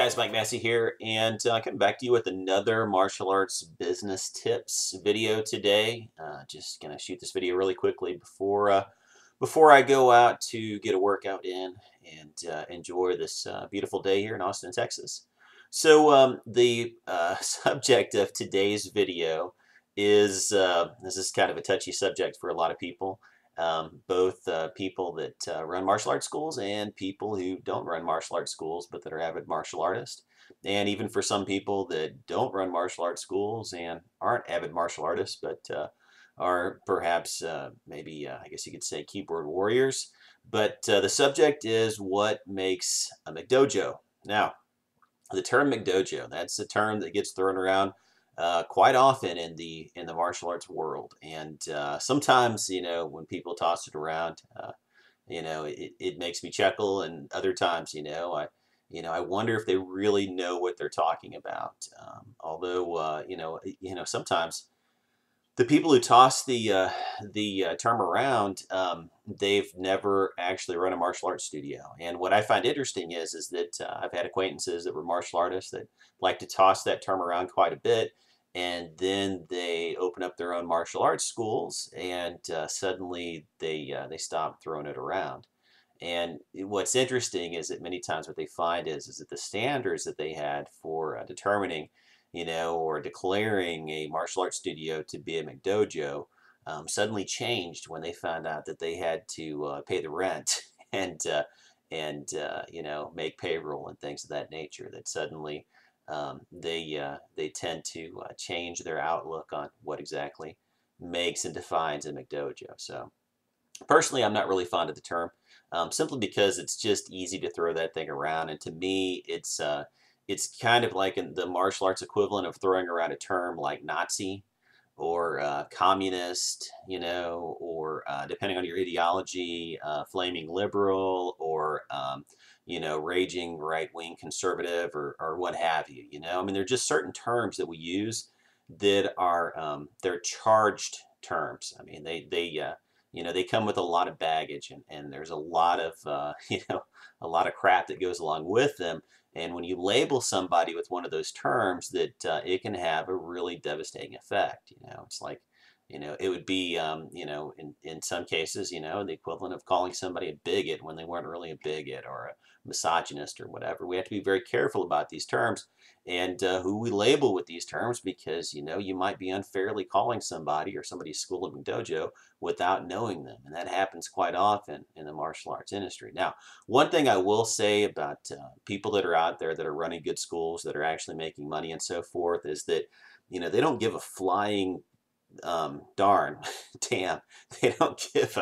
guys, Mike Massey here, and coming back to you with another martial arts business tips video today. Just gonna shoot this video really quickly before I go out to get a workout in and enjoy this beautiful day here in Austin, Texas. So the subject of today's video is this is kind of a touchy subject for a lot of people. Both people that run martial arts schools and people who don't run martial arts schools but that are avid martial artists. And even for some people that don't run martial arts schools and aren't avid martial artists but are perhaps maybe, I guess you could say, keyboard warriors. But the subject is what makes a McDojo. Now, the term McDojo, that's a term that gets thrown around quite often in the martial arts world, and sometimes when people toss it around, it makes me chuckle, and other times I wonder if they really know what they're talking about. Although sometimes the people who toss the term around, they've never actually run a martial arts studio. And what I find interesting is that I've had acquaintances that were martial artists that like to toss that term around quite a bit, and then they open up their own martial arts schools, and suddenly they stop throwing it around. And what's interesting is that many times what they find is that the standards that they had for determining or declaring a martial arts studio to be a McDojo suddenly changed when they found out that they had to pay the rent and make payroll and things of that nature. That suddenly they tend to change their outlook on what exactly makes and defines a McDojo. So personally, I'm not really fond of the term, simply because it's just easy to throw that thing around, and to me, it's kind of like in the martial arts equivalent of throwing around a term like Nazi or communist, or depending on your ideology, flaming liberal, or raging right-wing conservative, or what have you. I mean, there are just certain terms that we use that are they're charged terms. I mean, they come with a lot of baggage, and there's a lot of a lot of crap that goes along with them. And when you label somebody with one of those terms, that it can have a really devastating effect. It's like, it would be, in some cases, the equivalent of calling somebody a bigot when they weren't really a bigot, or a misogynist, or whatever. We have to be very careful about these terms and who we label with these terms, because you might be unfairly calling somebody or somebody's school of dojo without knowing them, and that happens quite often in the martial arts industry. Now, one thing I will say about people that are out there that are running good schools, that are actually making money and so forth, is that they don't give a flying darn damn. They don't give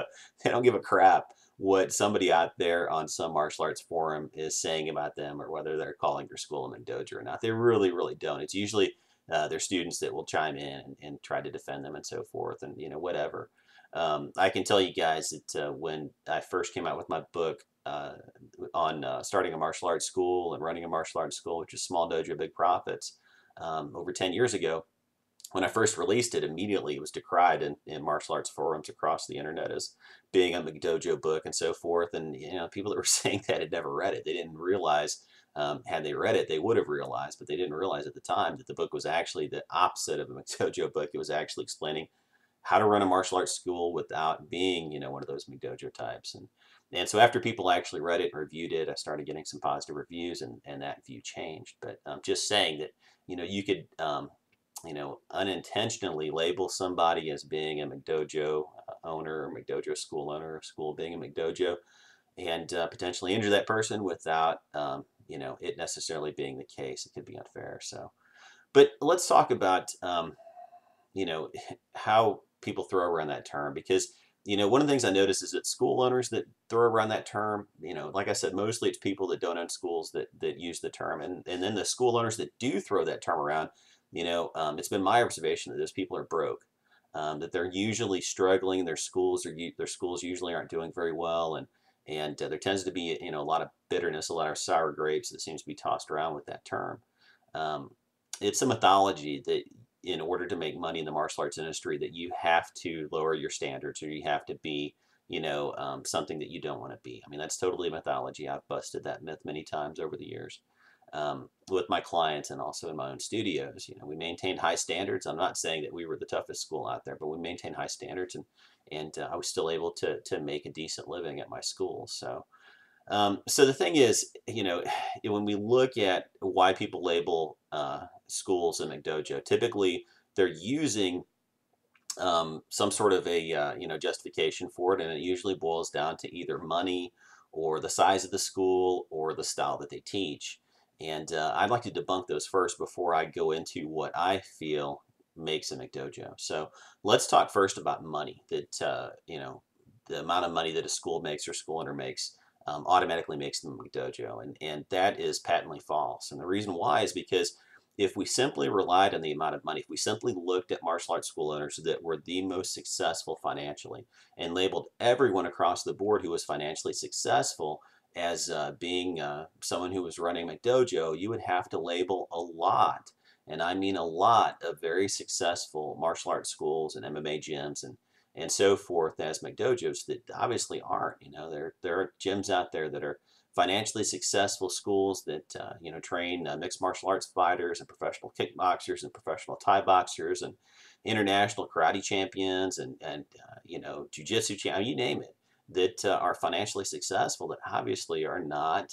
a crap what somebody out there on some martial arts forum is saying about them, or whether they're calling their school a McDojo or not. They really, really don't. It's usually their students that will chime in and try to defend them and so forth, and whatever. I can tell you guys that when I first came out with my book on starting a martial arts school and running a martial arts school, which is Small Dojo, Big Profits, over 10 years ago, when I first released it, immediately it was decried in martial arts forums across the internet as being a McDojo book and so forth. And people that were saying that had never read it. They didn't realize, had they read it, they would have realized, but they didn't realize at the time that the book was actually the opposite of a McDojo book. It was actually explaining how to run a martial arts school without being, one of those McDojo types. And so after people actually read it and reviewed it, I started getting some positive reviews, and that view changed. But I'm just saying that, you could, unintentionally label somebody as being a McDojo owner, or McDojo school owner, or school being a McDojo, and potentially injure that person without, it necessarily being the case. It could be unfair. So, but let's talk about, how people throw around that term, because one of the things I notice is that school owners that throw around that term, like I said, mostly it's people that don't own schools that use the term, and then the school owners that do throw that term around, it's been my observation that those people are broke, that they're usually struggling. Their schools usually aren't doing very well, and there tends to be a lot of bitterness, a lot of sour grapes that seems to be tossed around with that term. It's a mythology that in order to make money in the martial arts industry, that you have to lower your standards, or you have to be, something that you don't want to be. I mean, that's totally a mythology. I've busted that myth many times over the years. with my clients and also in my own studios. We maintained high standards. I'm not saying that we were the toughest school out there, but we maintained high standards, and I was still able to make a decent living at my school. So the thing is, when we look at why people label schools a McDojo, typically they're using some sort of a justification for it, and it usually boils down to either money or the size of the school or the style that they teach. And I'd like to debunk those first before I go into what I feel makes a McDojo. So let's talk first about money. That the amount of money that a school makes or school owner makes automatically makes them a McDojo, and that is patently false. And the reason why is because if we simply relied on the amount of money, if we simply looked at martial arts school owners that were the most successful financially and labeled everyone across the board who was financially successful as being someone who was running McDojo, you would have to label a lot, and I mean a lot, of very successful martial arts schools and MMA gyms and so forth as McDojos that obviously aren't. There are gyms out there that are financially successful schools that train mixed martial arts fighters and professional kickboxers and professional Thai boxers and international karate champions and jiu-jitsu champions, you name it, that are financially successful that obviously are not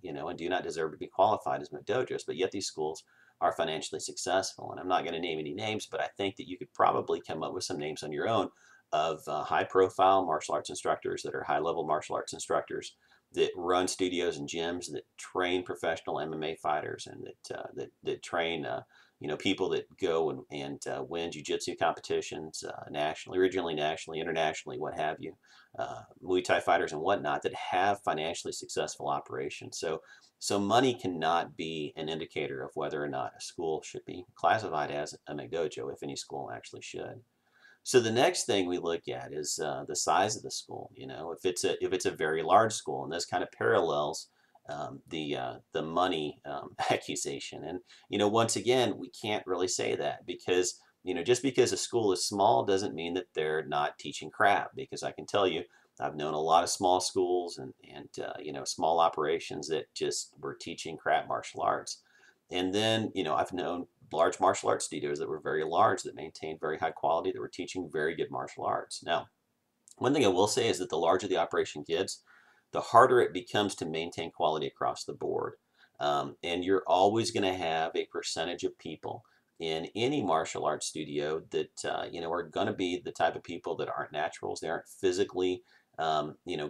and do not deserve to be qualified as McDojos, but yet these schools are financially successful. And I'm not going to name any names, but I think that you could probably come up with some names on your own of high-profile martial arts instructors that are high-level martial arts instructors that run studios and gyms that train professional MMA fighters and that train people that go and win jiu-jitsu competitions nationally, regionally, nationally, internationally, what have you, Muay Thai fighters and whatnot that have financially successful operations. So money cannot be an indicator of whether or not a school should be classified as a McDojo, if any school actually should. So the next thing we look at is the size of the school. If it's a very large school, and this kind of parallels the money accusation. And once again, we can't really say that because just because a school is small doesn't mean that they're not teaching crap. Because I can tell you, I've known a lot of small schools and small operations that just were teaching crap martial arts. And then I've known large martial arts studios that were very large, that maintained very high quality, that were teaching very good martial arts. Now, one thing I will say is that the larger the operation gets, the harder it becomes to maintain quality across the board. And you're always going to have a percentage of people in any martial arts studio that are going to be the type of people that aren't naturals. They aren't physically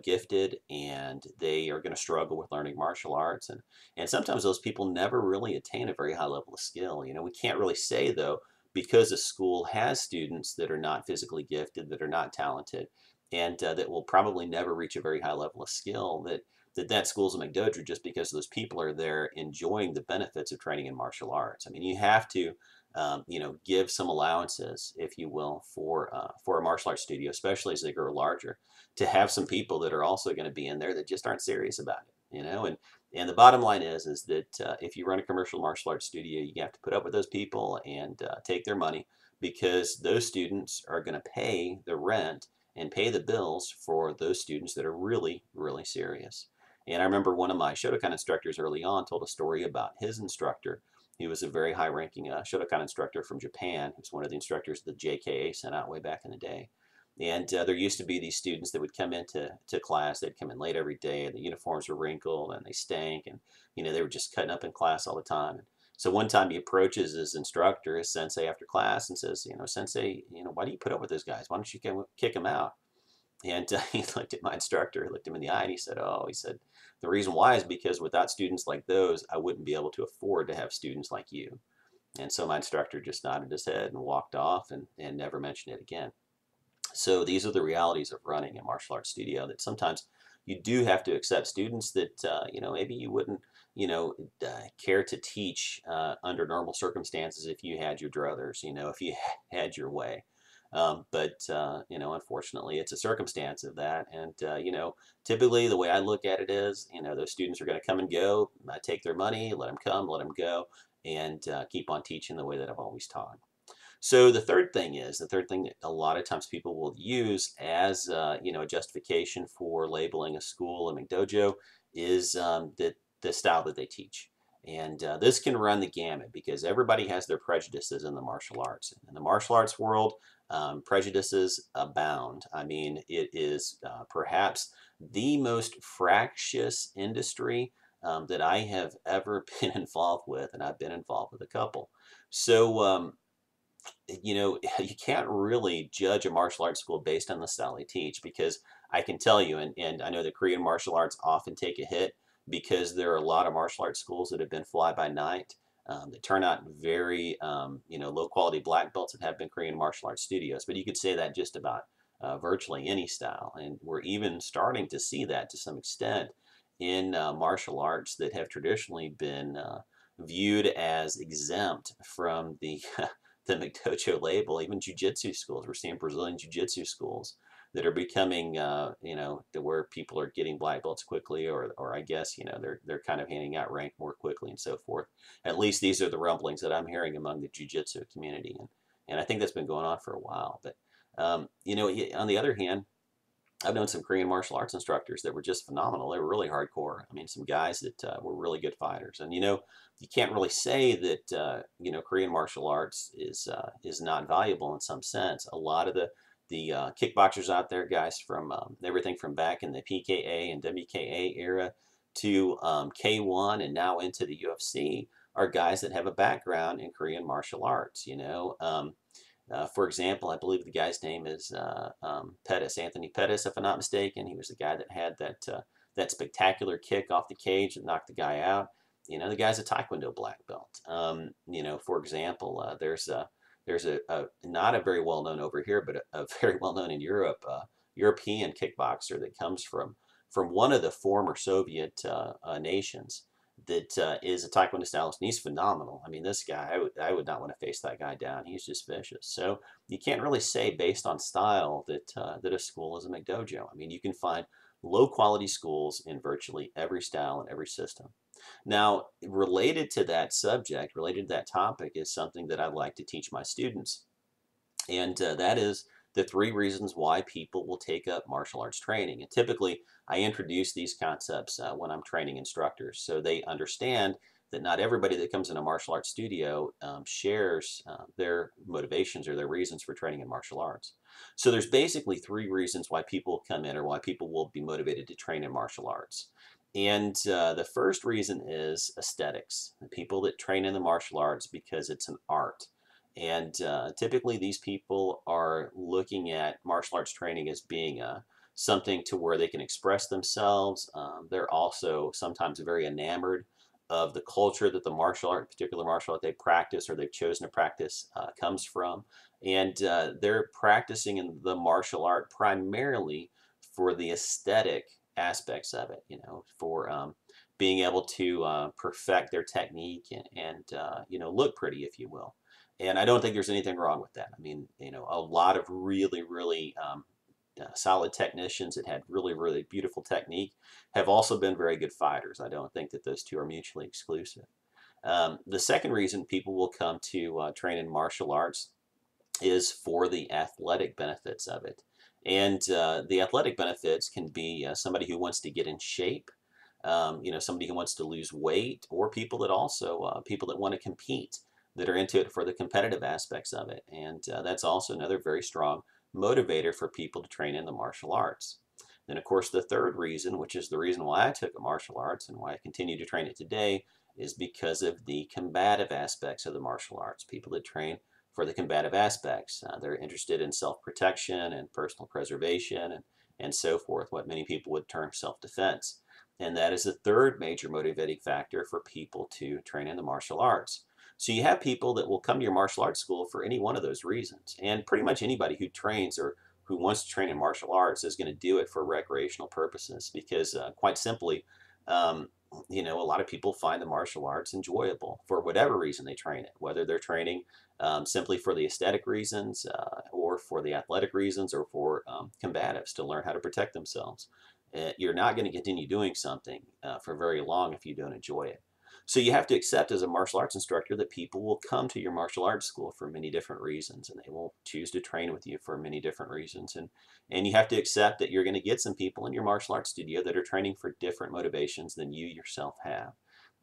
gifted, and they are going to struggle with learning martial arts. And sometimes those people never really attain a very high level of skill. We can't really say, though, because a school has students that are not physically gifted, that are not talented, and that will probably never reach a very high level of skill, that school's a McDojo just because those people are there enjoying the benefits of training in martial arts. I mean, you have to give some allowances, if you will, for a martial arts studio, especially as they grow larger, to have some people that are also going to be in there that just aren't serious about it, and the bottom line is that if you run a commercial martial arts studio, you have to put up with those people and take their money, because those students are going to pay the rent and pay the bills for those students that are really, really serious. And I remember one of my Shotokan instructors early on told a story about his instructor. He was a very high-ranking Shotokan instructor from Japan. He was one of the instructors the JKA sent out way back in the day. And there used to be these students that would come into class. They'd come in late every day, and the uniforms were wrinkled, and they stank, and they were just cutting up in class all the time. And so one time he approaches his instructor, his sensei, after class and says, Sensei, why do you put up with those guys? Why don't you kick them out? And he looked at my instructor, looked him in the eye, and he said, the reason why is because without students like those, I wouldn't be able to afford to have students like you. And so my instructor just nodded his head and walked off and never mentioned it again. So these are the realities of running a martial arts studio, that sometimes you do have to accept students that, maybe you wouldn't, care to teach under normal circumstances if you had your druthers, if you had your way. But unfortunately, it's a circumstance of that. And, typically the way I look at it is, those students are going to come and go. I take their money, let them come, let them go, and keep on teaching the way that I've always taught. So the third thing that a lot of times people will use as, a justification for labeling a school a McDojo is the style that they teach. And this can run the gamut because everybody has their prejudices in the martial arts. In the martial arts world, prejudices abound. I mean, it is perhaps the most fractious industry that I have ever been involved with, and I've been involved with a couple. So, you can't really judge a martial arts school based on the style they teach because I can tell you, and I know the Korean martial arts often take a hit because there are a lot of martial arts schools that have been fly by night that turn out very, low quality black belts that have been Korean martial arts studios. But you could say that just about virtually any style. And we're even starting to see that to some extent in martial arts that have traditionally been viewed as exempt from the the McDojo label. Even jiu-jitsu schools, we're seeing Brazilian jiu-jitsu schools that are becoming, to where people are getting black belts quickly, or I guess, they're kind of handing out rank more quickly and so forth. At least these are the rumblings that I'm hearing among the jiu-jitsu community, and I think that's been going on for a while. But on the other hand, I've known some Korean martial arts instructors that were just phenomenal. They were really hardcore. I mean, some guys that were really good fighters. And you can't really say that Korean martial arts is not valuable in some sense. A lot of the kickboxers out there, guys from everything from back in the PKA and WKA era to K1 and now into the UFC, are guys that have a background in Korean martial arts. For example, I believe the guy's name is Pettis, Anthony Pettis, if I'm not mistaken. He was the guy that had that spectacular kick off the cage that knocked the guy out. The guy's a Taekwondo black belt. For example, there's a not a very well known over here, but a very well known in Europe, European kickboxer that comes from one of the former Soviet nations that is a Taekwondo stylist, and he's phenomenal. I mean, this guy, I would not want to face that guy down. He's just vicious. So you can't really say based on style that a school is a McDojo. I mean, you can find low quality schools in virtually every style and every system. Now, related to that subject, related to that topic, is something that I like to teach my students, and that is the 3 reasons why people will take up martial arts training. And typically, I introduce these concepts when I'm training instructors so they understand that not everybody that comes in a martial arts studio shares their motivations or their reasons for training in martial arts. So there's basically 3 reasons why people come in or why people will be motivated to train in martial arts. And the first reason is aesthetics. The people that train in the martial arts because it's an art. And typically these people are looking at martial arts training as being something to where they can express themselves. They're also sometimes very enamored of the culture that the particular martial art they practice or they've chosen to practice comes from. And they're practicing in the martial art primarily for the aesthetic aspects of it, for being able to perfect their technique and look pretty, if you will. And I don't think there's anything wrong with that. I mean, a lot of really, really solid technicians that had really, really beautiful technique have also been very good fighters. I don't think that those two are mutually exclusive. The second reason people will come to train in martial arts is for the athletic benefits of it. And the athletic benefits can be somebody who wants to get in shape, somebody who wants to lose weight, or people that want to compete, that are into it for the competitive aspects of it. And that's also another very strong motivator for people to train in the martial arts. Then, of course, the third reason, which is the reason why I took martial arts and why I continue to train it today, is because of the combative aspects of the martial arts. People that train for the combative aspects, they're interested in self-protection and personal preservation and so forth, what many people would term self-defense. And that is the third major motivating factor for people to train in the martial arts. So you have people that will come to your martial arts school for any one of those reasons. And pretty much anybody who trains or who wants to train in martial arts is going to do it for recreational purposes because quite simply, a lot of people find the martial arts enjoyable for whatever reason they train it, whether they're training simply for the aesthetic reasons or for the athletic reasons or for combatives to learn how to protect themselves. You're not going to continue doing something for very long if you don't enjoy it. So you have to accept as a martial arts instructor that people will come to your martial arts school for many different reasons, and they will choose to train with you for many different reasons. And you have to accept that you're going to get some people in your martial arts studio that are training for different motivations than you yourself have.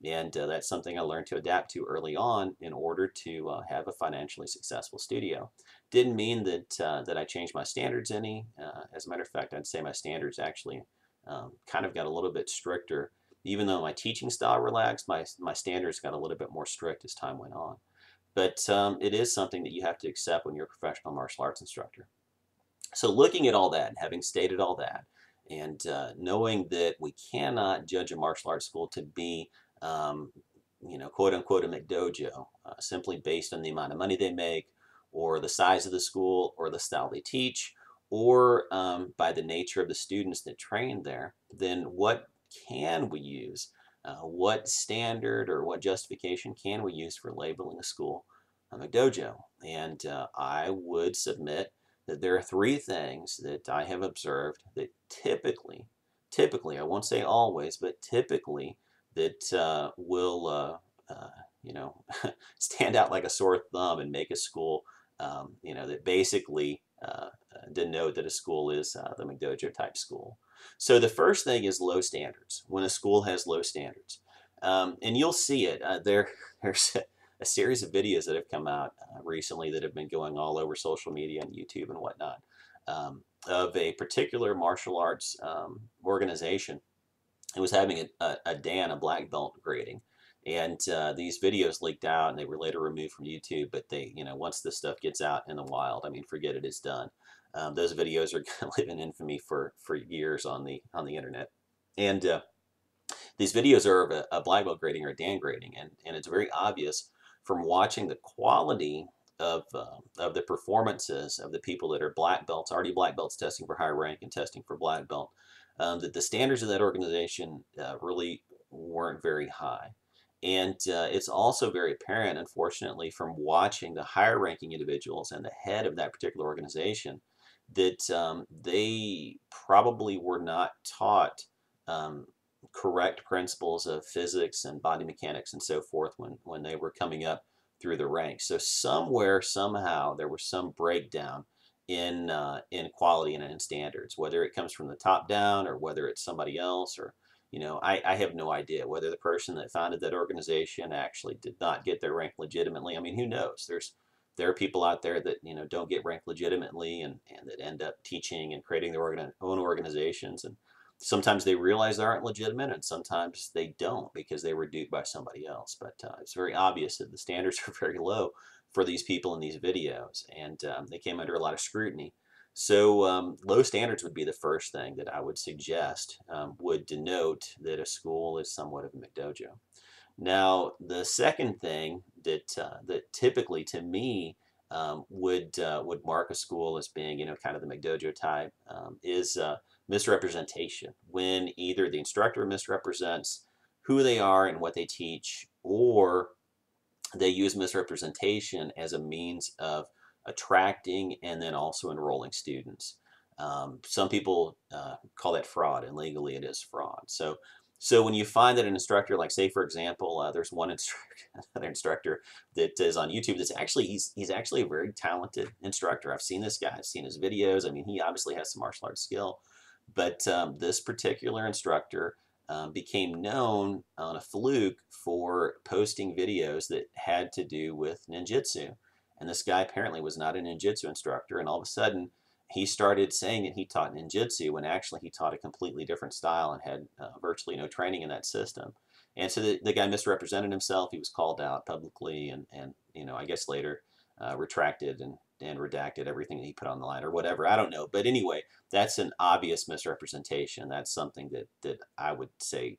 And that's something I learned to adapt to early on in order to have a financially successful studio. Didn't mean that I changed my standards any. As a matter of fact, I'd say my standards actually kind of got a little bit stricter. Even though my teaching style relaxed, my standards got a little bit more strict as time went on. But it is something that you have to accept when you're a professional martial arts instructor. So looking at all that, and having stated all that, and knowing that we cannot judge a martial arts school to be, um, quote unquote, a McDojo, simply based on the amount of money they make, or the size of the school, or the style they teach, or by the nature of the students that train there, then what can we use? What standard or what justification can we use for labeling a school a McDojo? And I would submit that there are three things that I have observed that typically, I won't say always, but typically that will, you know, stand out like a sore thumb and make a school, that basically denote that a school is the McDojo type school. So the first thing is low standards. When a school has low standards, and you'll see it there's a series of videos that have come out recently that have been going all over social media and YouTube and whatnot, of a particular martial arts organization. It was having a Dan, a black belt grading. And these videos leaked out and they were later removed from YouTube. But they, once this stuff gets out in the wild, I mean, forget it, it's done. Those videos are going to live in infamy for years on the internet. And these videos are of a black belt grading or a Dan grading, and it's very obvious from watching the quality of the performances of the people that are black belts, already black belts testing for higher rank and testing for black belt, that the standards of that organization really weren't very high. And it's also very apparent, unfortunately, from watching the higher ranking individuals and the head of that particular organization that they probably were not taught um, correct principles of physics and body mechanics and so forth when they were coming up through the ranks. So somewhere, somehow, there was some breakdown in quality and in standards, whether it comes from the top down or whether it's somebody else, or I have no idea whether the person that founded that organization actually did not get their rank legitimately. I mean, who knows? There are people out there that don't get ranked legitimately and that end up teaching and creating their own organizations, and sometimes they realize they aren't legitimate, and sometimes they don't because they were duped by somebody else. But it's very obvious that the standards are very low for these people in these videos, and they came under a lot of scrutiny. So low standards would be the first thing that I would suggest would denote that a school is somewhat of a McDojo. Now, the second thing that typically to me would mark a school as being kind of the McDojo type is misrepresentation. When either the instructor misrepresents who they are and what they teach, or they use misrepresentation as a means of attracting and then also enrolling students. Some people call that fraud, and legally it is fraud. So when you find that an instructor, like say for example, there's one another instructor that is on YouTube that's actually he's actually a very talented instructor. I've seen this guy, I've seen his videos. I mean, he obviously has some martial arts skill, but this particular instructor became known on a fluke for posting videos that had to do with ninjutsu. And this guy apparently was not a ninjutsu instructor, and all of a sudden he started saying that he taught ninjutsu when actually he taught a completely different style and had virtually no training in that system. And so the guy misrepresented himself. He was called out publicly, and I guess later retracted and redacted everything that he put on the line or whatever. I don't know. But anyway, that's an obvious misrepresentation. That's something that I would say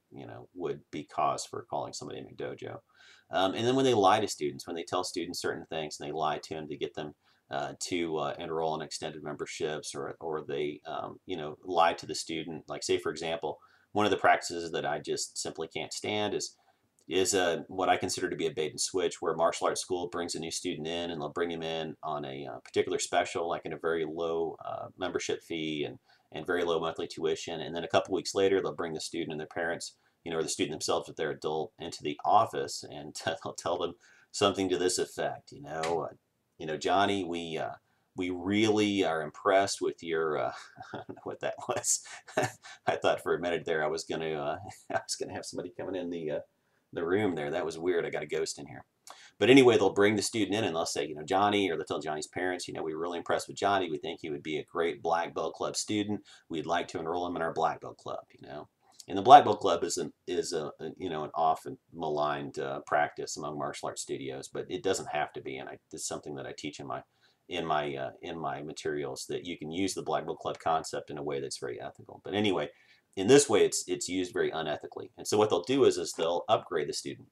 would be cause for calling somebody a McDojo. And then when they lie to students, when they tell students certain things and they lie to them to get them to enroll in extended memberships, or they lie to the student. Like say for example, one of the practices that I just simply can't stand is what I consider to be a bait and switch, where a martial arts school brings a new student in and they'll bring him in on a particular special, like in a very low membership fee and very low monthly tuition, and then a couple weeks later they'll bring the student and their parents, or the student themselves if they're adult, into the office, and they'll tell them something to this effect, Johnny, we really are impressed with your I don't know what that was. I thought for a minute there I was gonna have somebody coming in the room there. That was weird. I got a ghost in here. But anyway, they'll bring the student in and they'll say, Johnny, or they'll tell Johnny's parents, we were really impressed with Johnny. We think he would be a great Black Belt Club student. We'd like to enroll him in our Black Belt Club. And the Black Belt Club is an often maligned practice among martial arts studios, but it doesn't have to be. And it's something that I teach in my materials, that you can use the Black Belt Club concept in a way that's very ethical. But anyway, in this way, it's used very unethically. And so what they'll do is they'll upgrade the student,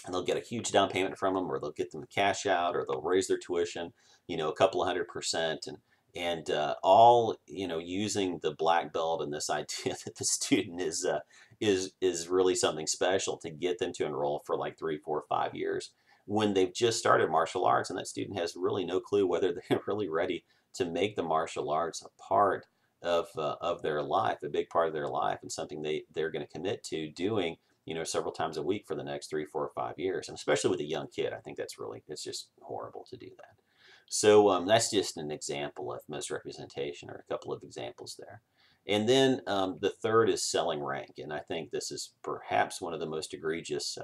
and they'll get a huge down payment from them, or they'll get them to cash out, or they'll raise their tuition, a couple of 100%, and all using the black belt and this idea that the student is really something special to get them to enroll for like 3, 4, 5 years when they've just started martial arts, and that student has really no clue whether they're really ready to make the martial arts a part of their life, a big part of their life, and something they're going to commit to doing several times a week for the next 3, 4, or 5 years. And especially with a young kid, I think it's just horrible to do that. So that's just an example of misrepresentation, or a couple of examples there. And then the third is selling rank. And I think this is perhaps one of the most egregious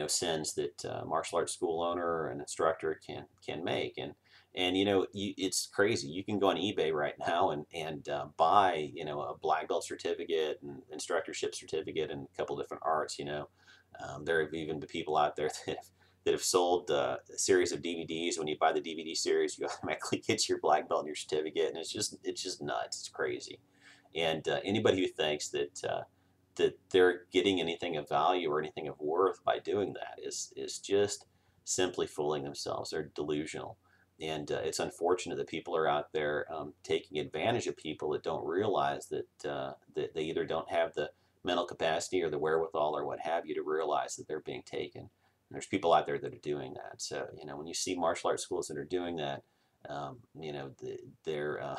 sins that martial arts school owner or an instructor can make. And it's crazy. You can go on eBay right now and buy a black belt certificate and instructorship certificate and a couple different arts. There have even been people out there that have sold a series of DVDs. When you buy the DVD series, you automatically get your black belt and your certificate, and it's just nuts. It's crazy. And anybody who thinks that they're getting anything of value or anything of worth by doing that is just simply fooling themselves. They're delusional. And it's unfortunate that people are out there taking advantage of people that don't realize that that they either don't have the mental capacity or the wherewithal or what have you to realize that they're being taken. And there's people out there that are doing that. So when you see martial arts schools that are doing that, they're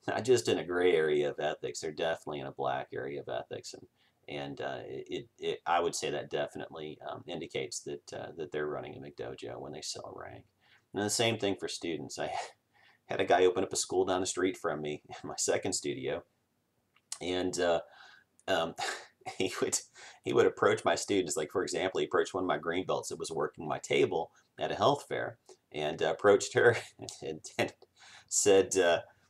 not just in a gray area of ethics. They're definitely in a black area of ethics, and I would say that definitely indicates that they're running a McDojo when they sell a rank. And the same thing for students. I had a guy open up a school down the street from me in my second studio, and um, he would approach my students. Like, for example, he approached one of my green belts that was working my table at a health fair, and approached her and said,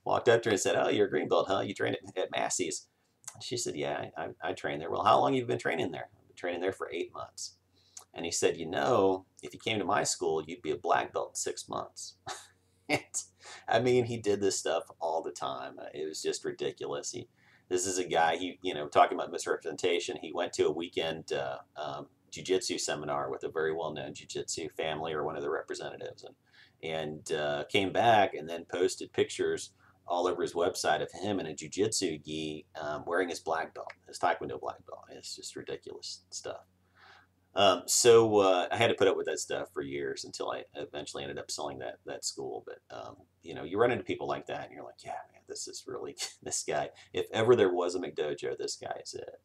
walked up to her and said, "Oh, you're a green belt, huh? You train at Massey's?" She said, "Yeah, I train there." "Well, how long have you been training there?" "I've been training there for 8 months." And he said, "If you came to my school, you'd be a black belt in 6 months." And, I mean, he did this stuff all the time. It was just ridiculous. This is a guy, talking about misrepresentation. He went to a weekend jiu-jitsu seminar with a very well-known jiu-jitsu family or one of the representatives, and came back and then posted pictures all over his website of him in a jiu-jitsu gi wearing his black belt, his taekwondo black belt. It's just ridiculous stuff. So I had to put up with that stuff for years until I eventually ended up selling that school. But you run into people like that, and you're like, yeah, man, this is really this guy. If ever there was a McDojo, this guy is it.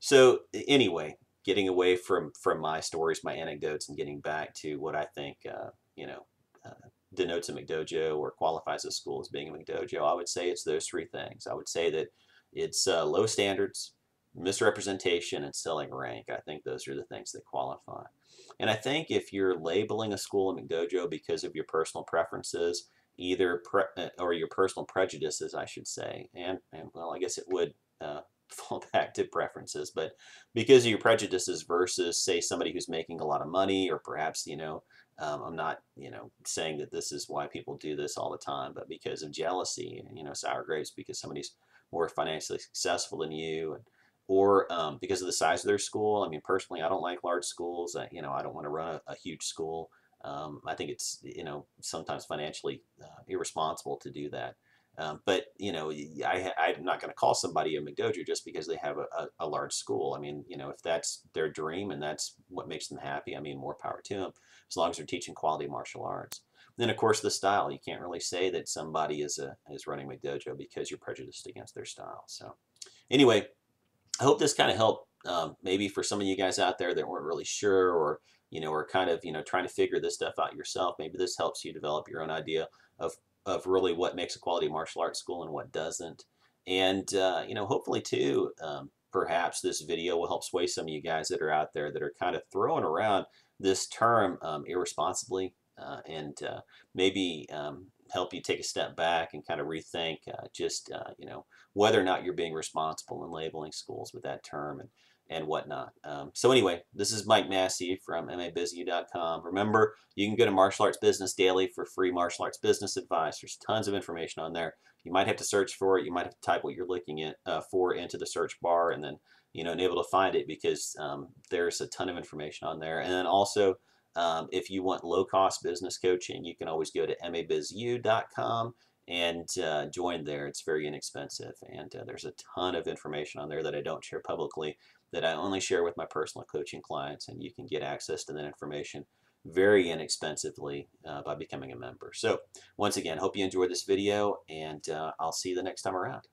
So anyway, getting away from my stories, my anecdotes, and getting back to what I think denotes a McDojo or qualifies a school as being a McDojo, I would say it's those three things. I would say that it's low standards, misrepresentation, and selling rank. I think those are the things that qualify. And I think if you're labeling a school a McDojo because of your personal preferences, or your personal prejudices, I should say, and well, I guess it would fall back to preferences, but because of your prejudices versus, say, somebody who's making a lot of money, or perhaps, I'm not, saying that this is why people do this all the time, but because of jealousy, sour grapes, because somebody's more financially successful than you, or because of the size of their school. I mean, personally, I don't like large schools. I don't want to run a huge school. I think it's, sometimes financially irresponsible to do that. But I'm not going to call somebody a McDojo just because they have a large school. I mean, if that's their dream and that's what makes them happy, I mean, more power to them, as long as they're teaching quality martial arts. Then, of course, the style. You can't really say that somebody is running McDojo because you're prejudiced against their style. So anyway, I hope this kind of helped, maybe for some of you guys out there that weren't really sure, or are kind of trying to figure this stuff out yourself. Maybe this helps you develop your own idea of really what makes a quality martial arts school and what doesn't. And hopefully too, perhaps this video will help sway some of you guys that are out there that are kind of throwing around this term irresponsibly, and maybe help you take a step back and kind of rethink whether or not you're being responsible in labeling schools with that term and whatnot. So anyway, this is Mike Massey from MABizU.com. Remember, you can go to Martial Arts Business Daily for free martial arts business advice. There's tons of information on there. You might have to search for it. You might have to type what you're looking at for into the search bar, and then able to find it, because there's a ton of information on there. And then also, if you want low-cost business coaching, you can always go to MABizU.com and join there. It's very inexpensive, and there's a ton of information on there that I don't share publicly, that I only share with my personal coaching clients, and you can get access to that information very inexpensively by becoming a member. So once again, hope you enjoyed this video, and I'll see you the next time around.